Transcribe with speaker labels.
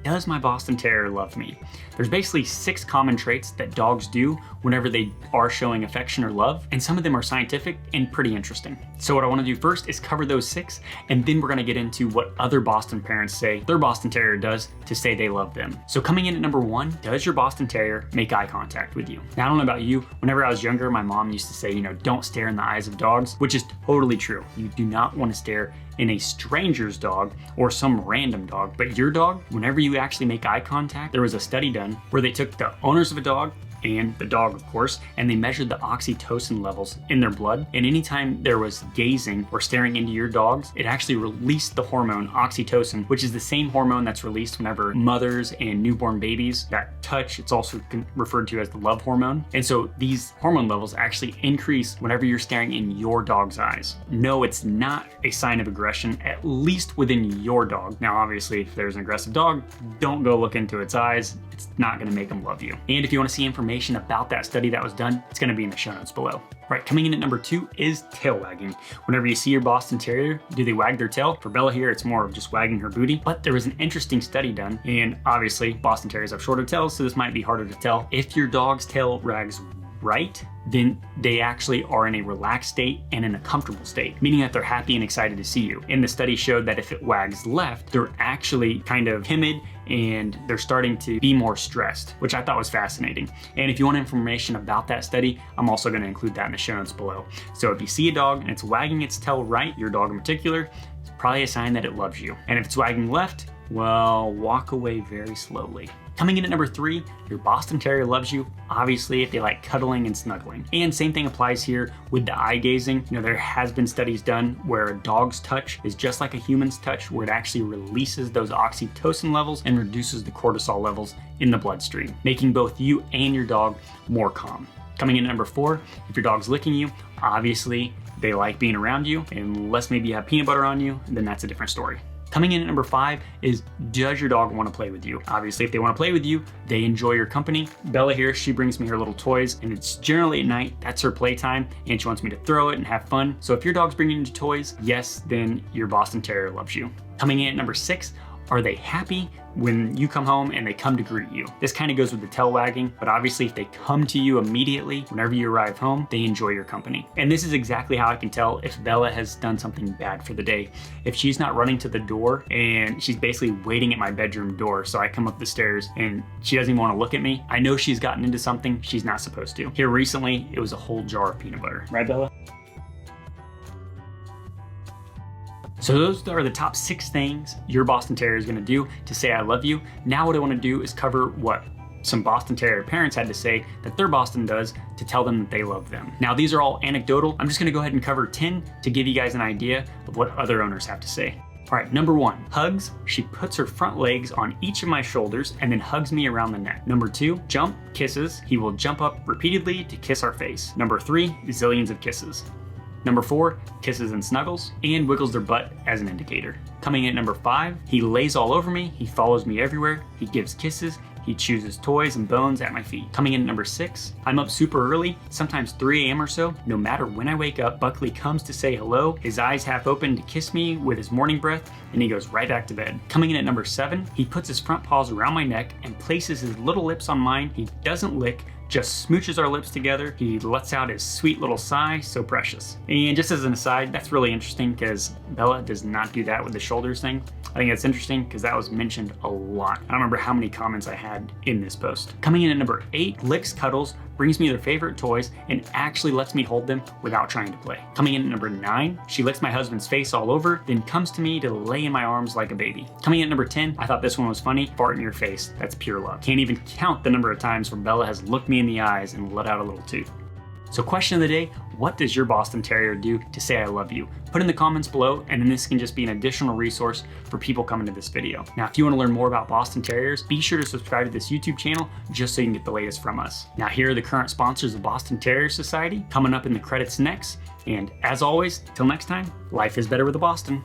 Speaker 1: does my Boston Terrier love me? There's basically 6 common traits that dogs do whenever they are showing affection or love, and some of them are scientific and pretty interesting. So what I want to do first is cover those 6, and then we're going to get into what other Boston parents say their Boston Terrier does to say they love them. So coming in at number 1, does your Boston Terrier make eye contact with you? Now, I don't know about you, whenever I was younger, my mom used to say, don't stare in the eyes of dogs, which is totally true. You do not want to stare in a stranger's dog or some random dog, but your dog, whenever you actually make eye contact, there was a study done where they took the owners of a dog and the dog, of course, and they measured the oxytocin levels in their blood. And anytime there was gazing or staring into your dogs, it actually released the hormone oxytocin, which is the same hormone that's released whenever mothers and newborn babies that touch. It's also referred to as the love hormone. And so these hormone levels actually increase whenever you're staring in your dog's eyes. No, it's not a sign of aggression, at least within your dog. Now, obviously, if there's an aggressive dog, don't go look into its eyes. It's not gonna make them love you. And if you wanna see information about that study that was done, it's gonna be in the show notes below. All right, coming in at number 2 is tail wagging. Whenever you see your Boston Terrier, do they wag their tail? For Bella here, it's more of just wagging her booty. But there was an interesting study done, and obviously Boston Terriers have shorter tails, so this might be harder to tell. If your dog's tail wags right, then they actually are in a relaxed state and in a comfortable state, meaning that they're happy and excited to see you. And the study showed that if it wags left, they're actually kind of timid and they're starting to be more stressed, which I thought was fascinating. And if you want information about that study, I'm also going to include that in the show notes below. So if you see a dog and it's wagging its tail right, your dog in particular, it's probably a sign that it loves you. And if it's wagging left, well, walk away very slowly. Coming in at number 3, your Boston Terrier loves you, obviously, if they like cuddling and snuggling. And same thing applies here with the eye gazing. There has been studies done where a dog's touch is just like a human's touch, where it actually releases those oxytocin levels and reduces the cortisol levels in the bloodstream, making both you and your dog more calm. Coming in at number 4, if your dog's licking you, obviously they like being around you, unless maybe you have peanut butter on you, then that's a different story. Coming in at number 5 is, does your dog want to play with you? Obviously, if they want to play with you, they enjoy your company. Bella here, she brings me her little toys, and it's generally at night. That's her playtime, and she wants me to throw it and have fun. So if your dog's bringing you toys, yes, then your Boston Terrier loves you. Coming in at number 6, are they happy when you come home and they come to greet you? This kind of goes with the tail wagging, but obviously if they come to you immediately whenever you arrive home, they enjoy your company. And this is exactly how I can tell if Bella has done something bad for the day. If she's not running to the door and she's basically waiting at my bedroom door, so I come up the stairs and she doesn't even want to look at me, I know she's gotten into something she's not supposed to. Here recently, it was a whole jar of peanut butter. Right, Bella? So those are the top 6 things your Boston Terrier is going to do to say I love you. Now what I want to do is cover what some Boston Terrier parents had to say that their Boston does to tell them that they love them. Now these are all anecdotal. I'm just going to go ahead and cover 10 to give you guys an idea of what other owners have to say. All right, number 1, hugs. She puts her front legs on each of my shoulders and then hugs me around the neck. Number 2, jump, kisses. He will jump up repeatedly to kiss our face. Number 3, zillions of kisses. Number 4, kisses and snuggles, and wiggles their butt as an indicator. Coming in at number 5, he lays all over me, he follows me everywhere, he gives kisses, he chooses toys and bones at my feet. Coming in at number 6, I'm up super early, sometimes 3 a.m. or so. No matter when I wake up, Buckley comes to say hello, his eyes half open to kiss me with his morning breath, and he goes right back to bed. Coming in at number 7, he puts his front paws around my neck and places his little lips on mine. He doesn't lick, just smooches our lips together. He lets out his sweet little sigh, so precious. And just as an aside, that's really interesting because Bella does not do that with the shoulders thing. I think that's interesting because that was mentioned a lot. I don't remember how many comments I had in this post. Coming in at number 8, licks, cuddles, brings me their favorite toys, and actually lets me hold them without trying to play. Coming in at number 9, she licks my husband's face all over, then comes to me to lay in my arms like a baby. Coming in at number 10, I thought this one was funny, fart in your face. That's pure love. Can't even count the number of times where Bella has looked me in the eyes and let out a little tooth. So question of the day, what does your Boston Terrier do to say I love you? Put in the comments below, and then this can just be an additional resource for people coming to this video. Now, if you want to learn more about Boston Terriers, be sure to subscribe to this YouTube channel just so you can get the latest from us. Now, here are the current sponsors of Boston Terrier Society coming up in the credits next. And as always, till next time, life is better with a Boston.